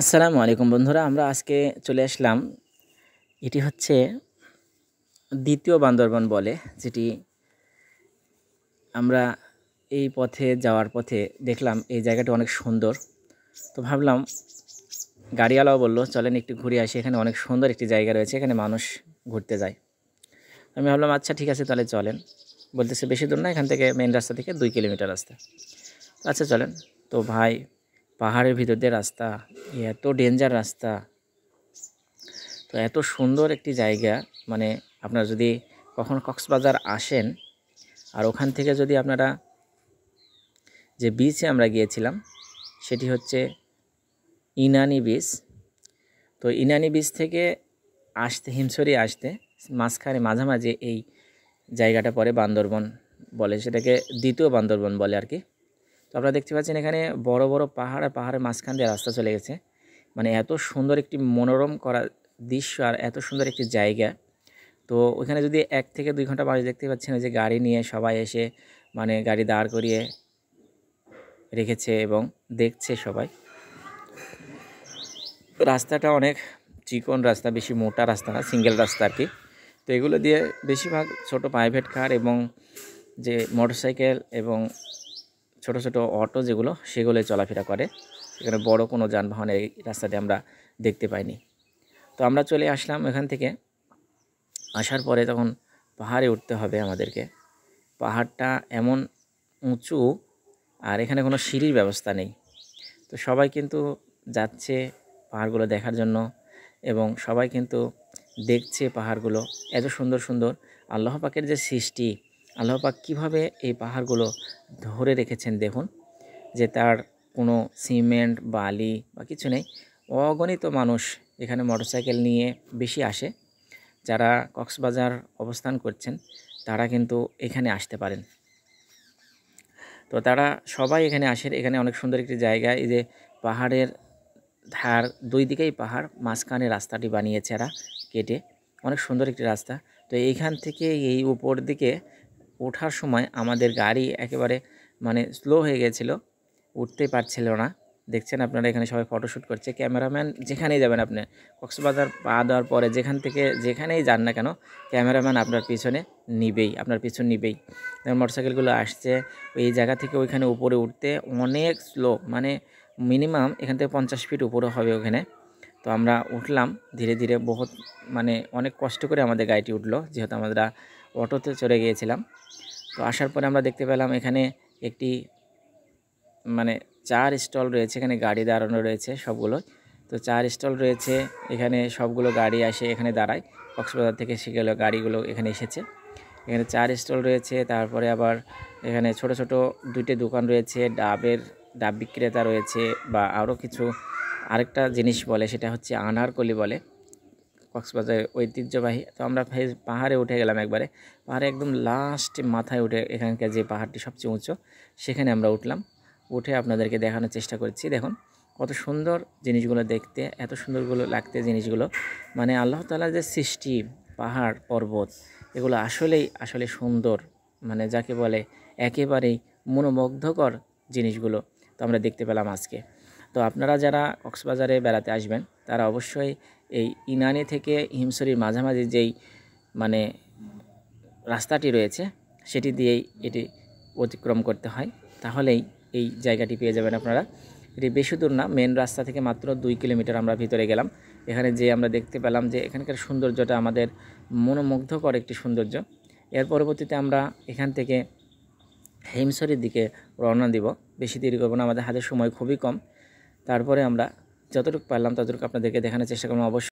আসসালামু আলাইকুম বন্ধুরা, আমরা আজকে চলে আসলাম। এটি হচ্ছে দ্বিতীয় বান্দরবন বলে, যেটি আমরা এই পথে যাওয়ার পথে দেখলাম এই জায়গাটি অনেক সুন্দর। তো ভাবলাম, গাড়িওয়ালাও বললো চলেন একটু ঘুরে আসি, এখানে অনেক সুন্দর একটি জায়গা রয়েছে, এখানে মানুষ ঘুরতে যায়। আমি ভাবলাম আচ্ছা ঠিক আছে তাহলে চলেন। বলতেছে বেশি দূর না, এখান থেকে মেন রাস্তা থেকে 2 কিলোমিটার রাস্তা। আচ্ছা চলেন। তো ভাই, পাহাড়ের ভিতর দিয়ে রাস্তা, এত ডেঞ্জার রাস্তা, তো এত সুন্দর একটি জায়গা। মানে আপনারা যদি কখনো কক্সবাজার আসেন আর ওখান থেকে যদি আপনারা যে বিচে আমরা গিয়েছিলাম সেটি হচ্ছে ইনানি বিচ। তো ইনানি বিচ থেকে আসতে হিমছড়ি আসতে মাঝামাঝি এই জায়গাটা পড়ে বান্দরবন বলে, সেটাকে দ্বিতীয় বান্দরবন বলে আর কি। তো আপনারা দেখতে পাচ্ছেন এখানে বড় বড় পাহাড় আর পাহাড়ের মাঝখান দিয়ে রাস্তা চলে গেছে। মানে এত সুন্দর একটি মনোরম করা দৃশ্য আর এত সুন্দর একটি জায়গা। তো ওইখানে যদি 1 থেকে 2 ঘন্টা মানুষ দেখতে পাচ্ছেন, ওই যে গাড়ি নিয়ে সবাই এসে মানে গাড়ি দাঁড় করিয়ে রেখেছে এবং দেখছে সবাই। রাস্তাটা অনেক চিকন রাস্তা, বেশি মোটা রাস্তা না, সিঙ্গেল রাস্তা আর কি। তো এগুলো দিয়ে বেশিরভাগ ছোট প্রাইভেট কার এবং যে মোটরসাইকেল এবং ছোট ছোট অটো যেগুলো, সেগুলোই চলাফেরা করে। এখানে বড় কোনো যানবাহন এই রাস্তাতে আমরা দেখতে পাইনি। তো আমরা চলে আসলাম এখান থেকে। আসার পরে তখন পাহাড়ে উঠতে হবে আমাদেরকে। পাহাড়টা এমন উঁচু আর এখানে কোনো সিঁড়ির ব্যবস্থা নেই। তো সবাই কিন্তু যাচ্ছে পাহাড়গুলো দেখার জন্য এবং সবাই কিন্তু দেখছে পাহাড়গুলো এত সুন্দর সুন্দর। আল্লাহ পাকের যে সৃষ্টি, আল্লাহ পাক কীভাবে এই পাহাড়গুলো ধরে রেখেছেন দেখুন, যে তার কোনো সিমেন্ট বালি বা কিছু নেই। অগণিত মানুষ এখানে মোটরসাইকেল নিয়ে বেশি আসে। যারা কক্সবাজার অবস্থান করছেন তারা কিন্তু এখানে আসতে পারেন। তো তারা সবাই এখানে আসেন। এখানে অনেক সুন্দর একটি জায়গা, এই যে পাহাড়ের ধার 2 দিকেই পাহাড়, মাঝখানে রাস্তাটি বানিয়েছে এরা কেটে, অনেক সুন্দর একটি রাস্তা। তো এইখান থেকে এই উপর দিকে ওঠার সময় আমাদের গাড়ি একেবারে মানে স্লো হয়ে গেছিলো, উঠতে পারছিল না। দেখছেন আপনারা এখানে সবাই ফটোশ্যুট করছে। ক্যামেরাম্যান যেখানেই যাবেন আপনি, কক্সবাজার পা দেওয়ার পরে যেখানেই যান না কেন, ক্যামেরাম্যান আপনার পিছনে নিবেই, আপনার পিছন নিবেই। যেমন মোটরসাইকেলগুলো আসছে এই জায়গা থেকে ওইখানে উপরে উঠতে অনেক স্লো, মানে মিনিমাম এখান থেকে 50 ফিট উপরে হবে ওখানে। তো আমরা উঠলাম ধীরে ধীরে, বহুত মানে অনেক কষ্ট করে আমাদের গাড়িটি উঠলো, যেহেতু আমরা অটোতে চড়ে গিয়েছিলাম। তো আসার পরে আমরা দেখতে পেলাম এখানে একটি মানে 4 স্টল রয়েছে, এখানে গাড়ি দাঁড়ানো রয়েছে সবগুলো। তো 4 স্টল রয়েছে এখানে, সবগুলো গাড়ি আসে এখানে দাঁড়ায়। কক্সবাজার থেকে সেগুলো গাড়িগুলো এখানে এসেছে। এখানে 4 স্টল রয়েছে। তারপরে আবার এখানে ছোট ছোট 2টে দোকান রয়েছে, ডাব বিক্রেতা রয়েছে বা আরও কিছু। আরেকটা জিনিস বলে সেটা হচ্ছে আনারকলি বলে, কক্সবাজারের ঐতিহ্যবাহী। তো আমরা পাহাড়ে উঠে গেলাম একবারে, পাহাড়ে একদম লাস্ট মাথায় উঠে, এখানকার যে পাহাড়টি সবচেয়ে উঁচু সেখানে আমরা উঠলাম। উঠে আপনাদেরকে দেখানোর চেষ্টা করছি। দেখুন কত সুন্দর জিনিসগুলো দেখতে, এত সুন্দরগুলো লাগতে জিনিসগুলো। মানে আল্লাহ তাআলার যে সৃষ্টি, পাহাড় পর্বত, এগুলো আসলে সুন্দর, মানে যাকে বলে একেবারেই মনোমুগ্ধকর জিনিসগুলো। তো আমরা দেখতে পেলাম আজকে। তো আপনারা যারা কক্সবাজারে বেড়াতে আসবেন তারা অবশ্যই এই ইনানি থেকে হিমছড়ির মাঝামাঝি যেই মানে রাস্তাটি রয়েছে সেটি দিয়েই এটি অতিক্রম করতে হয়, তাহলেই এই জায়গাটি পেয়ে যাবেন আপনারা। এটি বেশি দূর না, মেন রাস্তা থেকে মাত্র 2 কিলোমিটার আমরা ভিতরে গেলাম। এখানে যে আমরা দেখতে পেলাম যে এখানকার সৌন্দর্যটা আমাদের মনোমুগ্ধকর একটি সৌন্দর্য। এর পরবর্তীতে আমরা এখান থেকে হিমছড়ির দিকে রওনা দিব। বেশি দেরি করব না, আমাদের হাতে সময় খুবই কম। তারপরে আমরা যতটুকু পারলাম ততটুকু আপনাদেরকে দেখানোর চেষ্টা করব অবশ্যই।